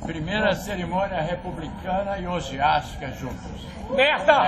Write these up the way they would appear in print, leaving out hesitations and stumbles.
Primeira cerimônia republicana e ogiástica juntos. Merda!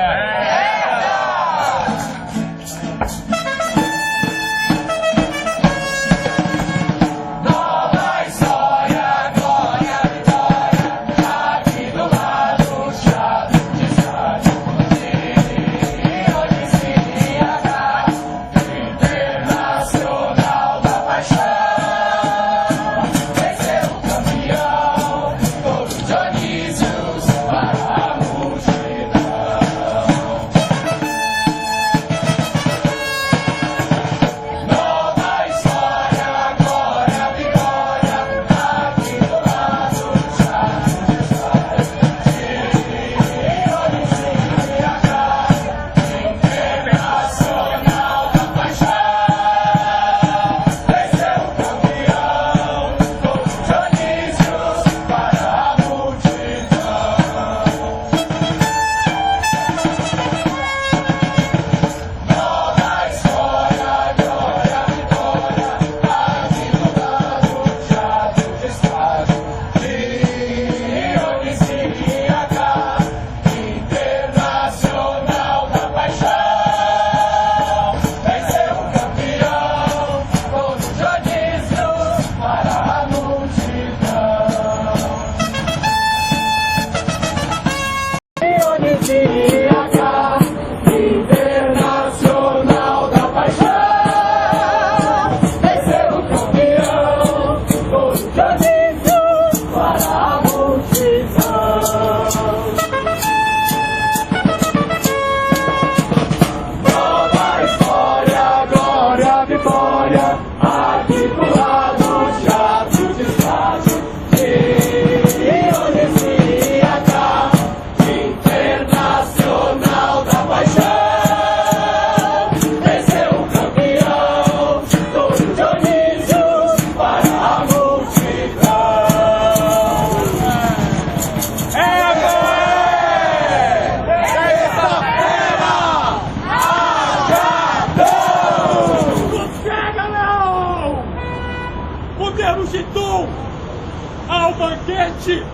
Ao banquete!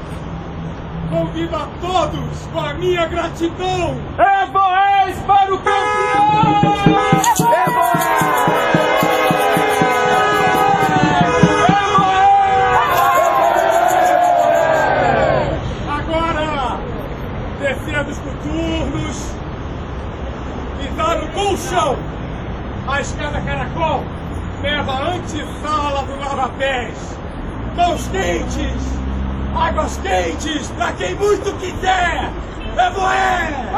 Convido a todos com a minha gratidão! Evoés para o campeão! Agora, descendo os coturnos e dar o colchão! A escada caracol leva a antessala do lava-pés! Mãos quentes, águas quentes, pra quem muito quiser! Evoé!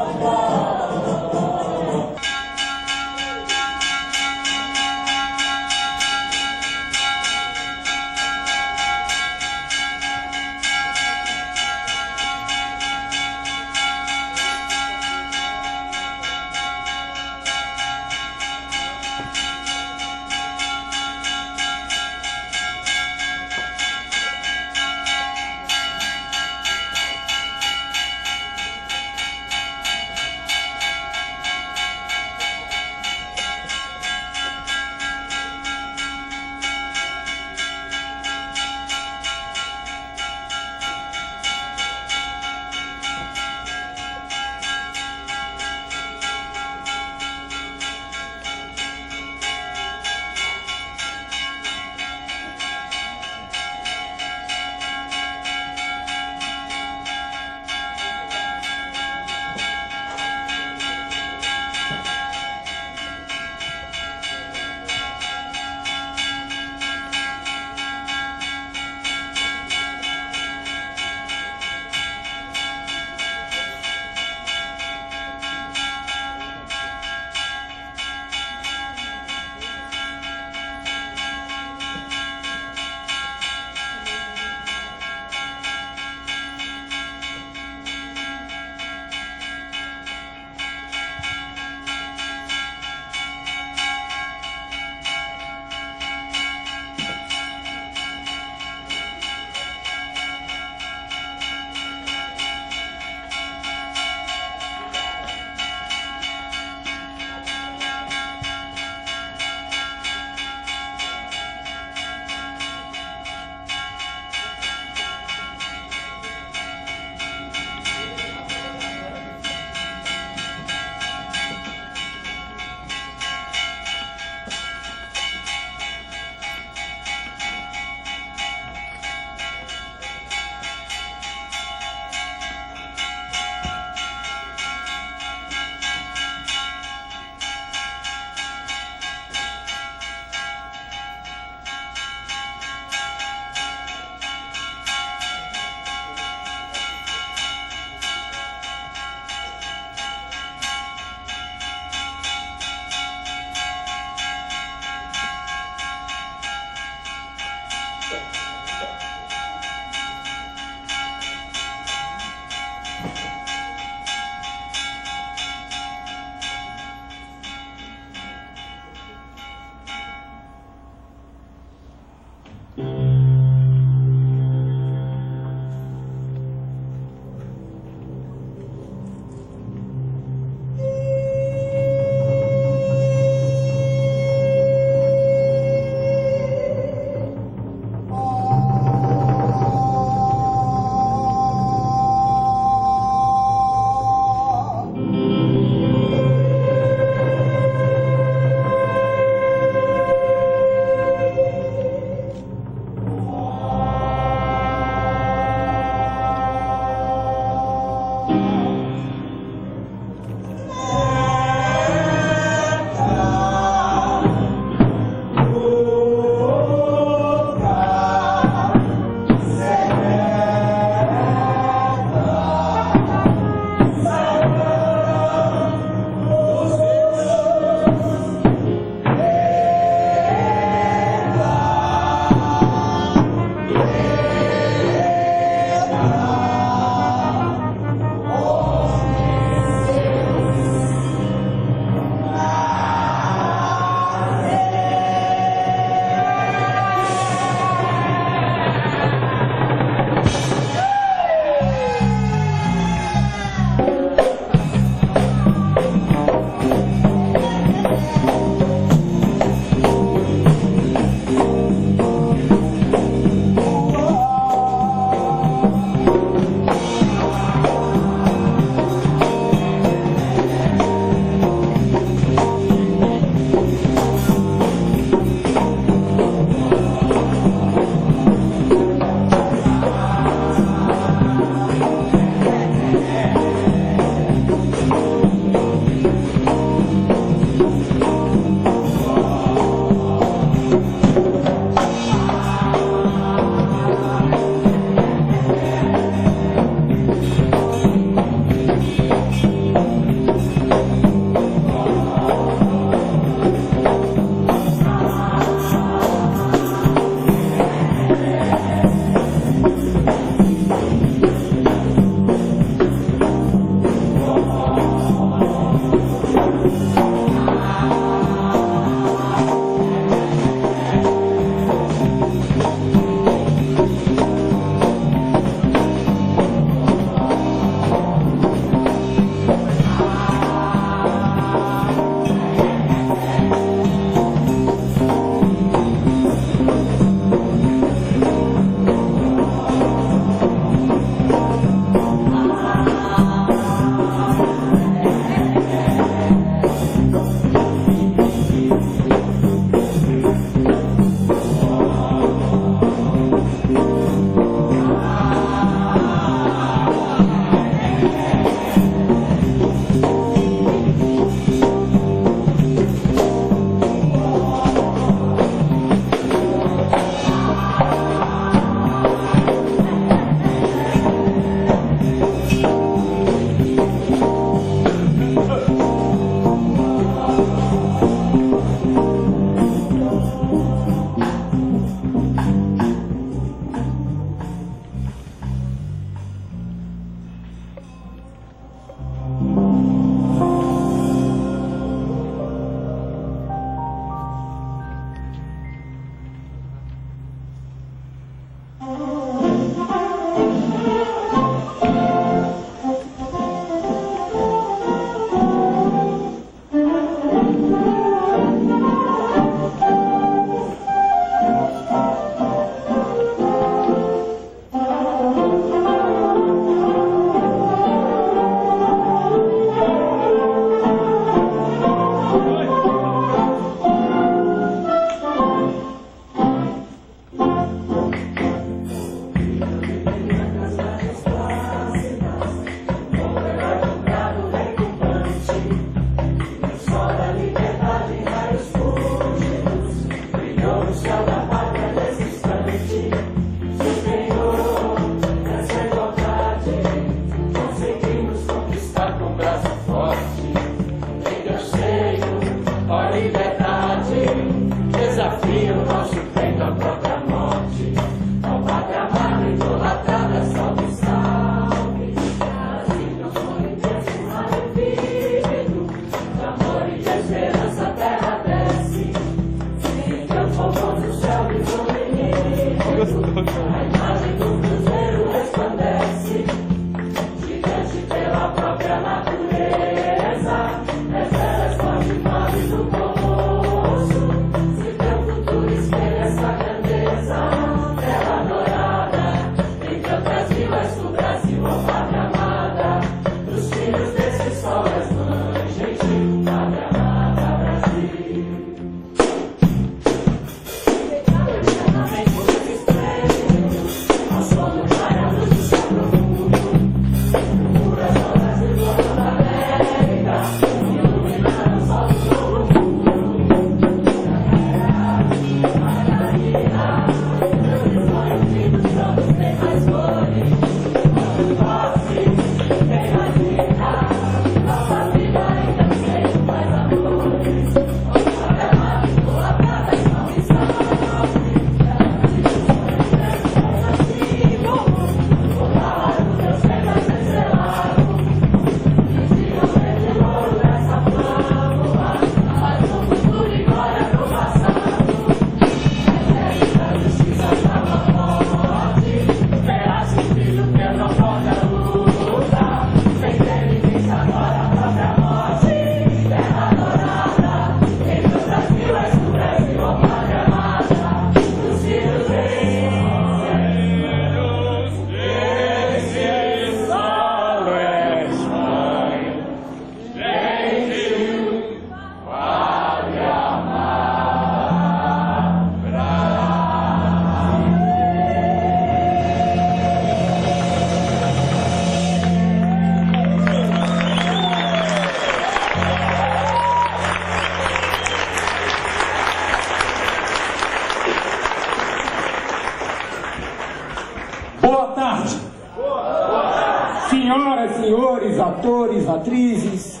Senhoras, senhores, atores, atrizes,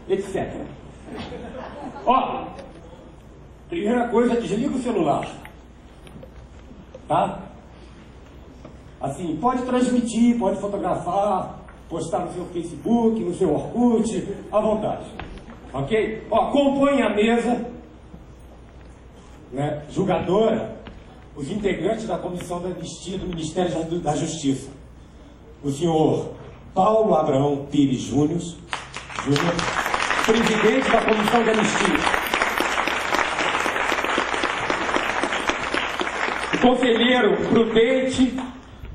etc. Ó, primeira coisa, desliga o celular. Tá? Assim, pode transmitir, pode fotografar, postar no seu Facebook, no seu Orkut, à vontade. Ok? Ó, compõe a mesa, né, julgadora, os integrantes da Comissão da Anistia do Ministério da Justiça. O senhor Paulo Abrão Pires Júnior, presidente da Comissão da Anistia. O conselheiro prudente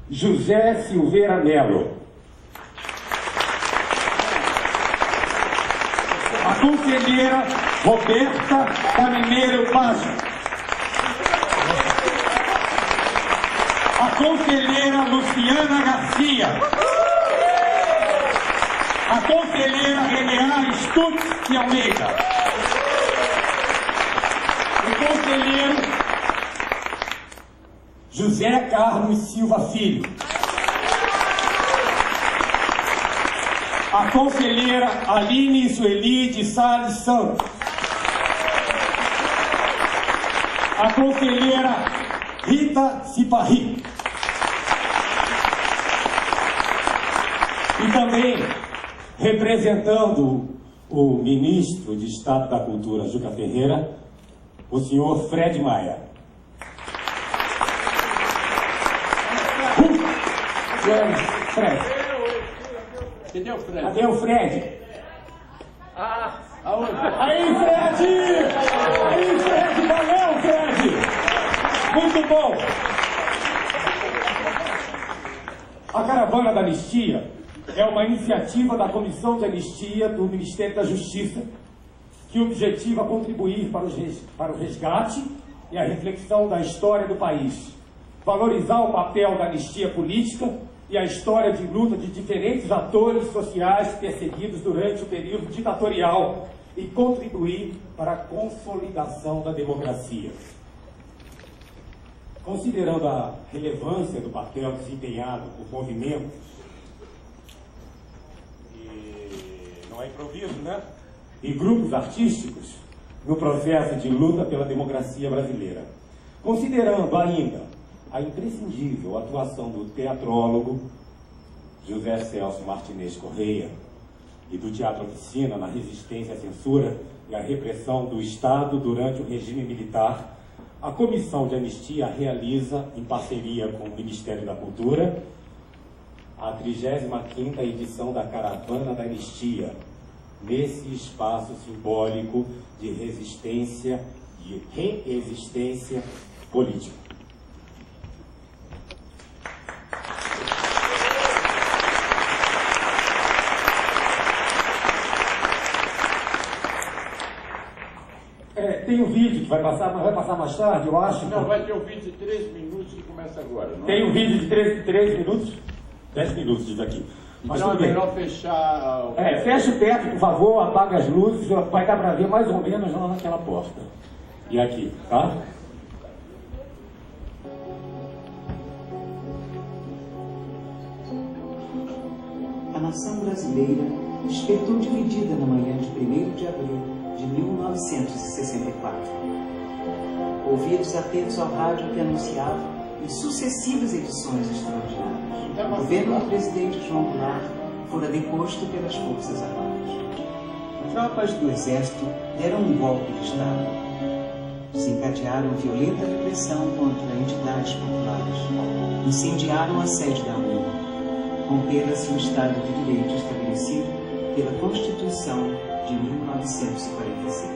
José Silveira Melo. A conselheira Roberta Camineiro Paz. A conselheira Luciana Garcia. A conselheira Renear Stutz de Almeida. O conselheiro José Carlos Silva Filho. A conselheira Aline Sueli de Salles Santos. A conselheira Rita Ciparri. E também, representando o ministro de Estado da Cultura, Juca Ferreira, o senhor Fred Maia. Fred. Cadê o Fred? Cadê o Fred? Aonde? Aí, Fred! Aí, Fred! Valeu, Fred! Muito bom! A Caravana da Anistia é uma iniciativa da Comissão de Anistia do Ministério da Justiça, que objetiva contribuir para o resgate e a reflexão da história do país, valorizar o papel da anistia política e a história de luta de diferentes atores sociais perseguidos durante o período ditatorial e contribuir para a consolidação da democracia. Considerando a relevância do papel desempenhado por movimentos, e não é improviso, né? E grupos artísticos no processo de luta pela democracia brasileira. Considerando ainda a imprescindível atuação do teatrólogo José Celso Martinez Correia e do Teatro Oficina na resistência à censura e à repressão do Estado durante o regime militar, a Comissão de Anistia realiza, em parceria com o Ministério da Cultura, a 35ª edição da Caravana da Anistia, nesse espaço simbólico de resistência e reexistência política. Tem um vídeo que vai passar, mas vai passar mais tarde, eu acho. Não, vai ter um vídeo de 3 minutos que começa agora, não? Tem um vídeo de 3 minutos? 10 minutos diz aqui. Mas então é tudo bem. melhor fechar... Fecha o teto, por favor, apaga as luzes, vai dar para ver mais ou menos lá naquela porta. E aqui, tá? A nação brasileira despertou dividida na manhã de 1º de abril de 1964. Ouvidos atentos ao rádio que anunciava em sucessivas edições extraordinárias. O governo do presidente João Goulart fora deposto pelas Forças Armadas. Tropas do Exército deram um golpe de Estado. Desencadearam violenta repressão contra entidades populares. Incendiaram a sede da UNE. Rompera-se o Estado de Direito estabelecido pela Constituição de 1946.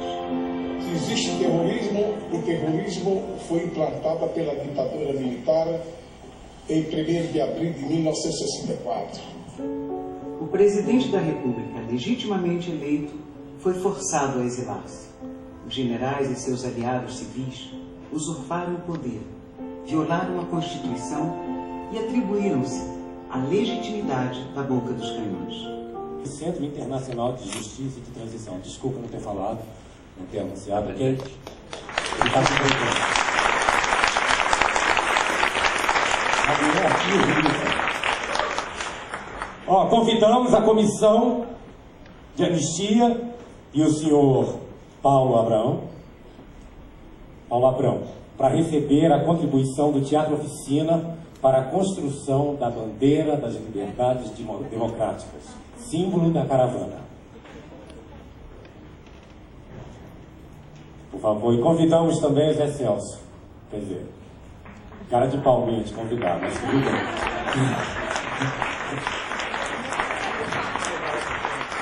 Se existe terrorismo, o terrorismo foi implantado pela ditadura militar em 1º de abril de 1964. O presidente da República, legitimamente eleito, foi forçado a exilar-se. Os generais e seus aliados civis usurparam o poder, violaram a Constituição e atribuíram-se a legitimidade da boca dos canhões. Centro Internacional de Justiça e de Transição. Desculpa não ter falado, não ter anunciado aqui. Ele está se convidamos a Comissão de Anistia e o senhor Paulo Abrão, para receber a contribuição do Teatro Oficina para a construção da bandeira das liberdades democráticas, símbolo da caravana. Por favor, e convidamos também o Zé Celso. Quer dizer, cara de palminha de convidar, mas tudo bem.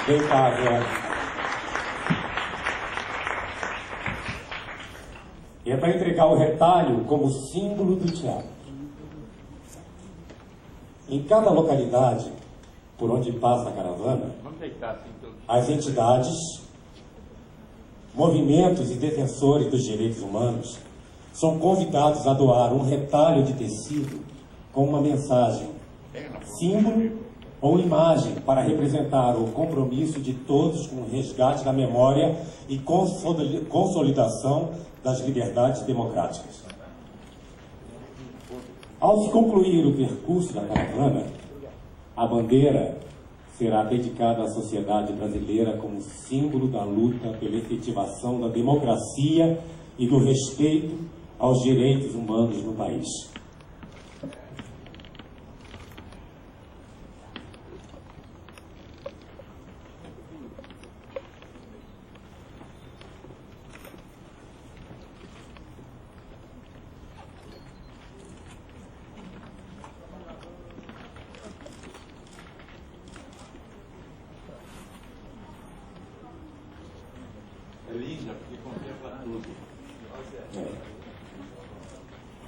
Vem cá, Zé. E é para entregar o retalho como símbolo do teatro. Em cada localidade por onde passa a caravana, as entidades, movimentos e defensores dos direitos humanos são convidados a doar um retalho de tecido com uma mensagem, símbolo ou imagem para representar o compromisso de todos com o resgate da memória e consolidação das liberdades democráticas. Ao se concluir o percurso da caravana, a bandeira será dedicada à sociedade brasileira como símbolo da luta pela efetivação da democracia e do respeito aos direitos humanos no país. tudo.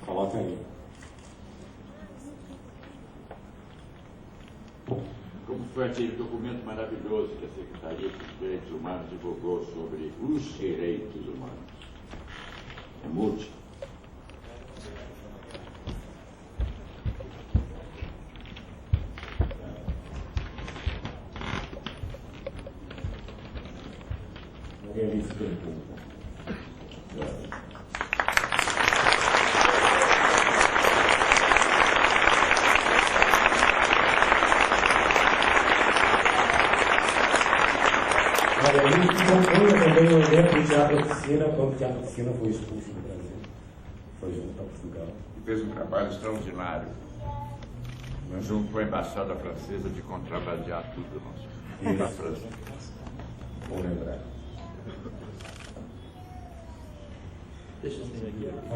Coloca aí. Como foi aquele documento maravilhoso que a Secretaria dos Direitos Humanos divulgou sobre os direitos humanos? É múltiplo. Alguém se pergunta. Olha, ele compõe também o exemplo do Teatro Oficina, quando o Teatro Oficina foi expulso do Brasil. Foi junto para Portugal. E fez um trabalho extraordinário, junto com a Embaixada Francesa, de contrabandear tudo nosso da França. Vou lembrar.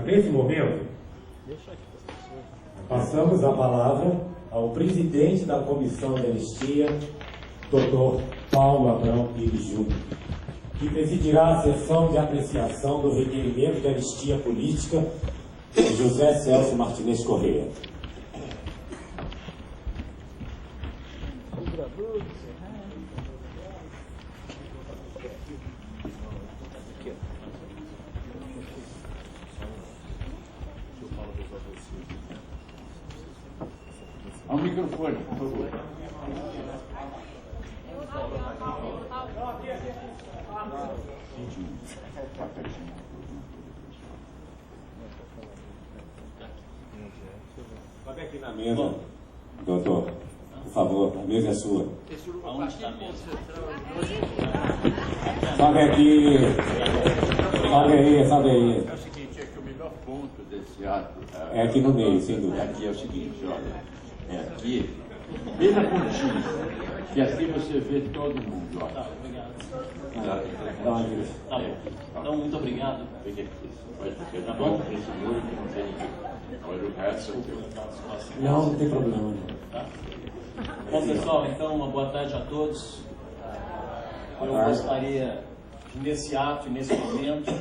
Nesse momento, passamos a palavra ao presidente da Comissão de Anistia, Dr. Paulo Abrão Pires Júnior, que presidirá a sessão de apreciação do requerimento de anistia política de José Celso Martinez Corrêa. Ao microfone, por favor. Sobe aqui na mesa, doutor. Por favor, a mesa é sua. Sobe aqui. Sobe aí. É o seguinte, é que o melhor ponto desse ato É aqui no meio, sem dúvida. aqui é o seguinte, olha, é aqui, bem na pontinha, que aqui você vê todo mundo, olha. Tá, obrigado. Dá uma direção. Tá bom. Então, muito obrigado. Fica aqui, pode ficar de volta nesse muro que não tem ninguém. Olha o resto é teu. Não tem problema. Não. Tá? Bom, pessoal, então, uma boa tarde a todos. Eu gostaria de, nesse ato e nesse momento,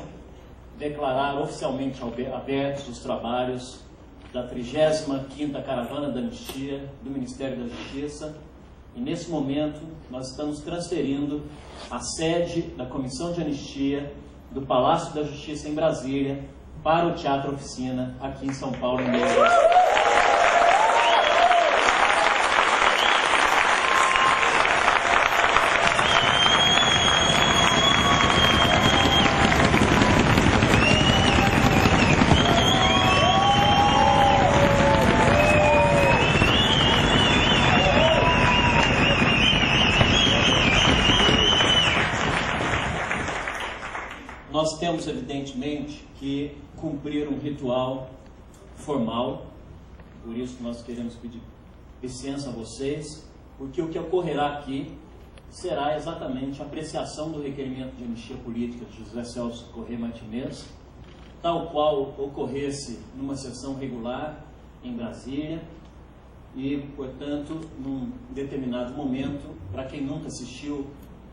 declarar oficialmente abertos os trabalhos da 35ª Caravana da Anistia do Ministério da Justiça. E nesse momento nós estamos transferindo a sede da Comissão de Anistia do Palácio da Justiça em Brasília para o Teatro Oficina aqui em São Paulo, em Minas Gerais. Nós temos, evidentemente, que cumprir um ritual formal, por isso nós queremos pedir licença a vocês, porque o que ocorrerá aqui será exatamente a apreciação do requerimento de anistia política de José Celso Corrêa Martinez, tal qual ocorresse numa sessão regular em Brasília, e, portanto, num determinado momento, para quem nunca assistiu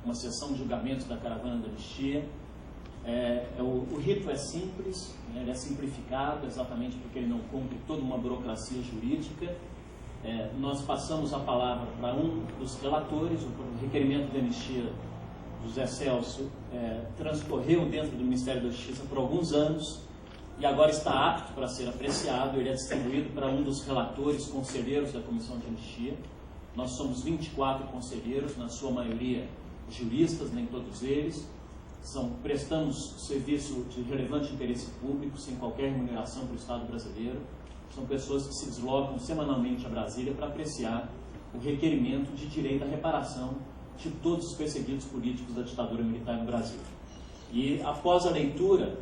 uma sessão de julgamento da Caravana da Anistia, o rito é simples, né, ele é simplificado exatamente porque ele não cumpre toda uma burocracia jurídica. Nós passamos a palavra para um dos relatores. O requerimento de anistia José Celso transcorreu dentro do Ministério da Justiça por alguns anos e agora está apto para ser apreciado. Ele é distribuído para um dos relatores conselheiros da Comissão de Anistia. Nós somos 24 conselheiros, na sua maioria juristas, nem todos eles. Prestamos serviço de relevante interesse público, sem qualquer remuneração para o Estado brasileiro. São pessoas que se deslocam semanalmente a Brasília para apreciar o requerimento de direito à reparação de todos os perseguidos políticos da ditadura militar no Brasil. E após a leitura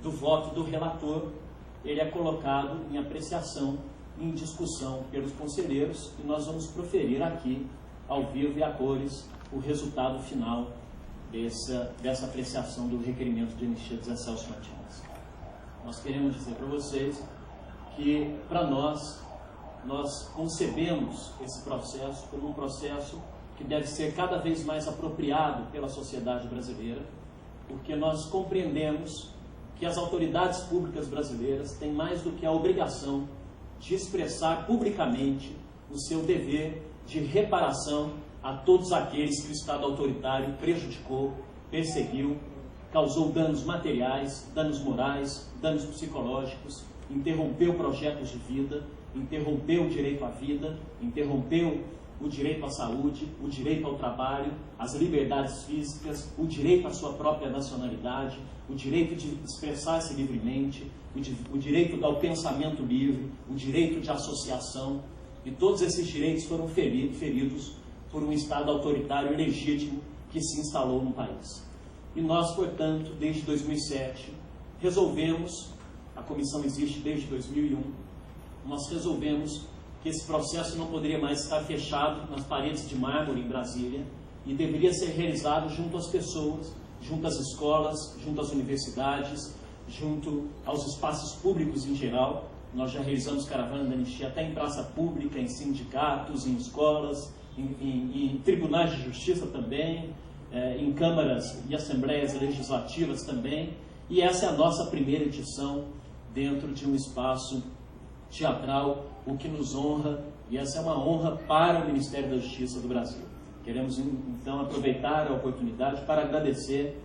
do voto do relator, ele é colocado em apreciação, em discussão pelos conselheiros, e nós vamos proferir aqui, ao vivo e a cores, o resultado final dessa apreciação do requerimento de anistia de José Celso Martinez. Nós queremos dizer para vocês que, para nós concebemos esse processo como um processo que deve ser cada vez mais apropriado pela sociedade brasileira, porque nós compreendemos que as autoridades públicas brasileiras têm mais do que a obrigação de expressar publicamente o seu dever de reparação a todos aqueles que o Estado autoritário prejudicou, perseguiu, causou danos materiais, danos morais, danos psicológicos, interrompeu projetos de vida, interrompeu o direito à vida, interrompeu o direito à saúde, o direito ao trabalho, as liberdades físicas, o direito à sua própria nacionalidade, o direito de expressar-se livremente, o direito ao pensamento livre, o direito de associação, e todos esses direitos foram feridos por um Estado autoritário ilegítimo que se instalou no país. E nós, portanto, desde 2007, resolvemos, a comissão existe desde 2001, nós resolvemos que esse processo não poderia mais estar fechado nas paredes de mármore em Brasília e deveria ser realizado junto às pessoas, junto às escolas, junto às universidades, junto aos espaços públicos em geral. Nós já realizamos caravana da anistia até em praça pública, em sindicatos, em escolas, em tribunais de justiça também, em câmaras e assembleias legislativas também. E essa é a nossa primeira edição dentro de um espaço teatral, o que nos honra, e essa é uma honra para o Ministério da Justiça do Brasil. Queremos, então, aproveitar a oportunidade para agradecer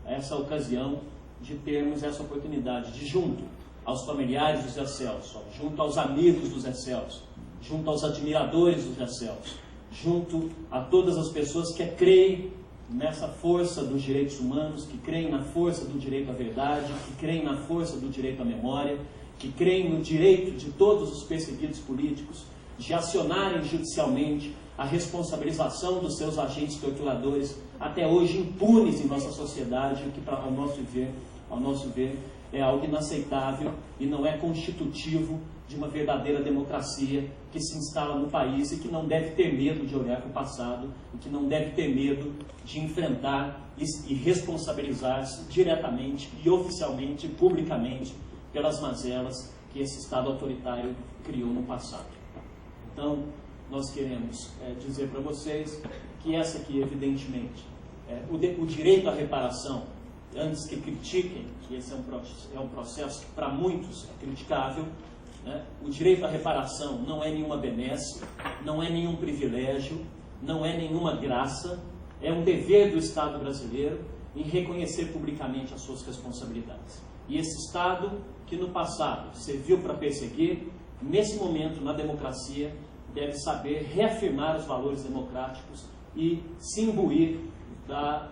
essa ocasião de termos essa oportunidade de, junto aos familiares do Zé Celso, junto aos amigos do Zé Celso, junto aos admiradores do Zé Celso, junto a todas as pessoas que creem nessa força dos direitos humanos, que creem na força do direito à verdade, que creem na força do direito à memória, que creem no direito de todos os perseguidos políticos de acionarem judicialmente a responsabilização dos seus agentes torturadores, até hoje impunes em nossa sociedade, o que, ao nosso ver, é algo inaceitável e não é constitutivo de uma verdadeira democracia que se instala no país e que não deve ter medo de olhar para o passado e que não deve ter medo de enfrentar e responsabilizar-se diretamente e oficialmente, publicamente, pelas mazelas que esse Estado autoritário criou no passado. Então, nós queremos dizer para vocês que essa aqui, evidentemente, o direito à reparação, antes que critiquem, que esse é um processo que para muitos é criticável, né? O direito à reparação não é nenhuma benesse, não é nenhum privilégio, não é nenhuma graça, é um dever do Estado brasileiro em reconhecer publicamente as suas responsabilidades. E esse Estado, que no passado serviu para perseguir, nesse momento, na democracia, deve saber reafirmar os valores democráticos e se imbuir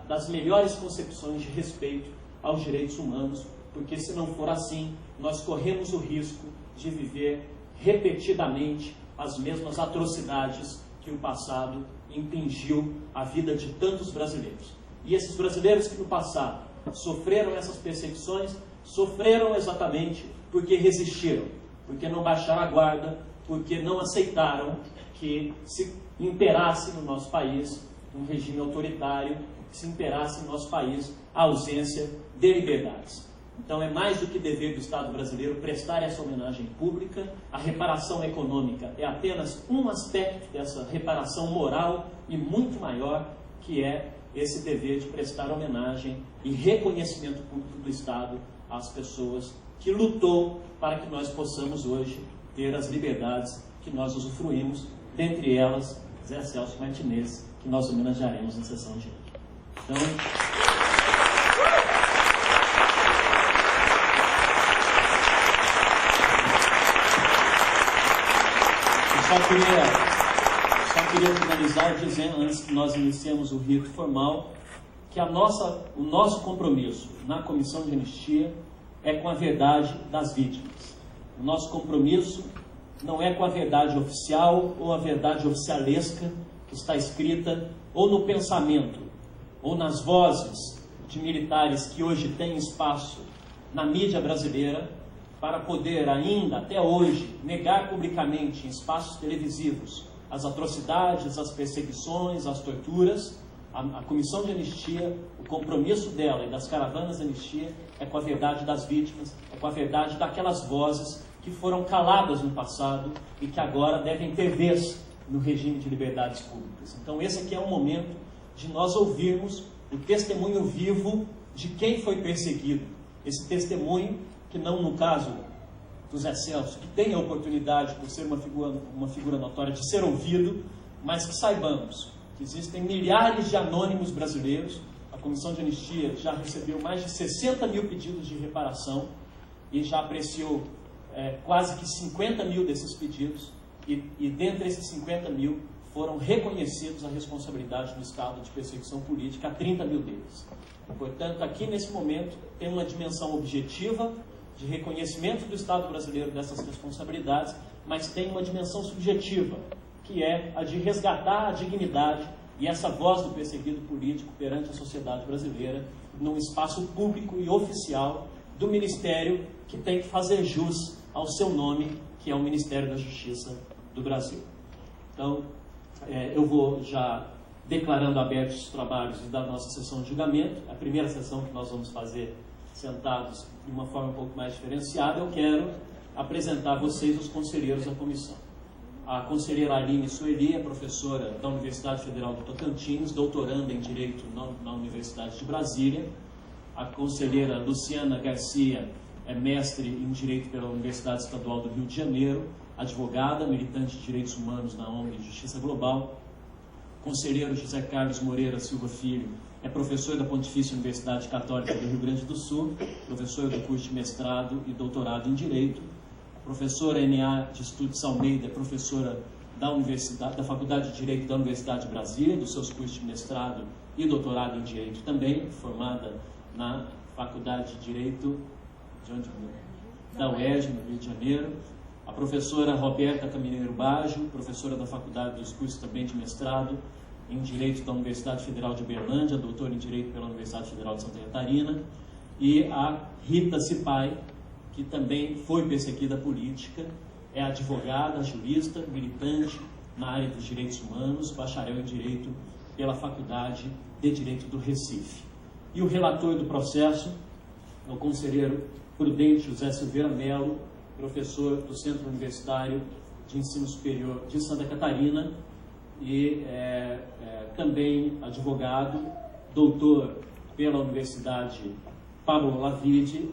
das melhores concepções de respeito aos direitos humanos, porque se não for assim, nós corremos o risco de viver repetidamente as mesmas atrocidades que o passado impingiu à vida de tantos brasileiros. E esses brasileiros que no passado sofreram essas perseguições, sofreram exatamente porque resistiram, porque não baixaram a guarda, porque não aceitaram que se imperasse no nosso país um regime autoritário, que se imperasse no nosso país a ausência de liberdades. Então é mais do que dever do Estado brasileiro prestar essa homenagem pública. A reparação econômica é apenas um aspecto dessa reparação moral e muito maior, que é esse dever de prestar homenagem e reconhecimento público do Estado às pessoas que lutou para que nós possamos hoje ter as liberdades que nós usufruímos, dentre elas Zé Celso Martinez, que nós homenagearemos na sessão de hoje. Então, eu só queria finalizar dizendo, antes que nós iniciemos o rito formal, que o nosso compromisso na Comissão de Anistia é com a verdade das vítimas. O nosso compromisso não é com a verdade oficial ou a verdade oficialesca que está escrita ou no pensamento ou nas vozes de militares que hoje têm espaço na mídia brasileira para poder ainda, até hoje, negar publicamente em espaços televisivos as atrocidades, as perseguições, as torturas. A Comissão de Anistia, o compromisso dela e das caravanas de anistia é com a verdade das vítimas, é com a verdade daquelas vozes que foram caladas no passado e que agora devem ter vez no regime de liberdades públicas. Então esse aqui é um momento de nós ouvirmos o testemunho vivo de quem foi perseguido esse testemunho, que não no caso do Zé Celso, que tem a oportunidade, por ser uma figura notória, de ser ouvido, mas que saibamos que existem milhares de anônimos brasileiros. A Comissão de Anistia já recebeu mais de 60 mil pedidos de reparação e já apreciou quase que 50 mil desses pedidos, e dentre esses 50 mil foram reconhecidos a responsabilidade do Estado de perseguição política a 30 mil deles. Portanto, aqui nesse momento tem uma dimensão objetiva de reconhecimento do Estado brasileiro dessas responsabilidades, mas tem uma dimensão subjetiva, que é a de resgatar a dignidade e essa voz do perseguido político perante a sociedade brasileira num espaço público e oficial do Ministério que tem que fazer jus ao seu nome, que é o Ministério da Justiça do Brasil. Então, eu vou já declarando abertos os trabalhos da nossa sessão de julgamento. A primeira sessão que nós vamos fazer sentados de uma forma um pouco mais diferenciada. Eu quero apresentar a vocês os conselheiros da comissão. A conselheira Aline Sueli é professora da Universidade Federal do Tocantins, doutoranda em Direito na Universidade de Brasília. A conselheira Luciana Garcia é mestre em Direito pela Universidade Estadual do Rio de Janeiro, advogada, militante de direitos humanos na ONG Justiça Global. O conselheiro José Carlos Moreira Silva Filho é professor da Pontifícia Universidade Católica do Rio Grande do Sul, professor do curso de mestrado e doutorado em Direito. A professora N.A. de Estudos Almeida é professora da Faculdade de Direito da Universidade de Brasília, dos seus cursos de mestrado e doutorado em Direito também, formada na Faculdade de Direito da UERJ, no Rio de Janeiro. A professora Roberta Camineiro Baggio, professora da Faculdade dos cursos também de mestrado em Direito da Universidade Federal de Uberlândia, doutora em Direito pela Universidade Federal de Santa Catarina. E a Rita Cipai, que também foi perseguida política, é advogada, jurista, militante na área dos direitos humanos, bacharel em Direito pela Faculdade de Direito do Recife. E o relator do processo é o conselheiro Prudente José Silveira Melo, professor do Centro Universitário de Ensino Superior de Santa Catarina e também advogado, doutor pela Universidade Pablo Olavide,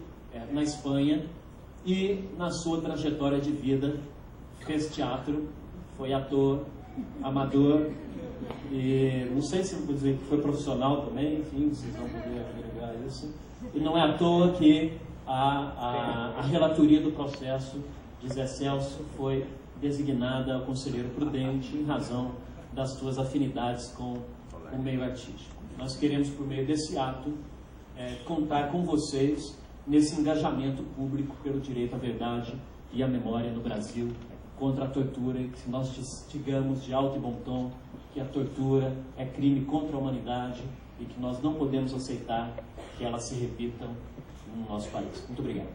na Espanha, e na sua trajetória de vida fez teatro, foi ator, amador, e não sei se eu vou dizer que foi profissional também, enfim, vocês vão poder averiguar isso. E não é à toa que a relatoria do processo de Zé Celso foi designada ao conselheiro Prudente em razão das suas afinidades com o meio artístico. Nós queremos, por meio desse ato, contar com vocês nesse engajamento público pelo direito à verdade e à memória no Brasil, contra a tortura, e que nós digamos de alto e bom tom que a tortura é crime contra a humanidade e que nós não podemos aceitar que elas se repitam no nosso país. Muito obrigado.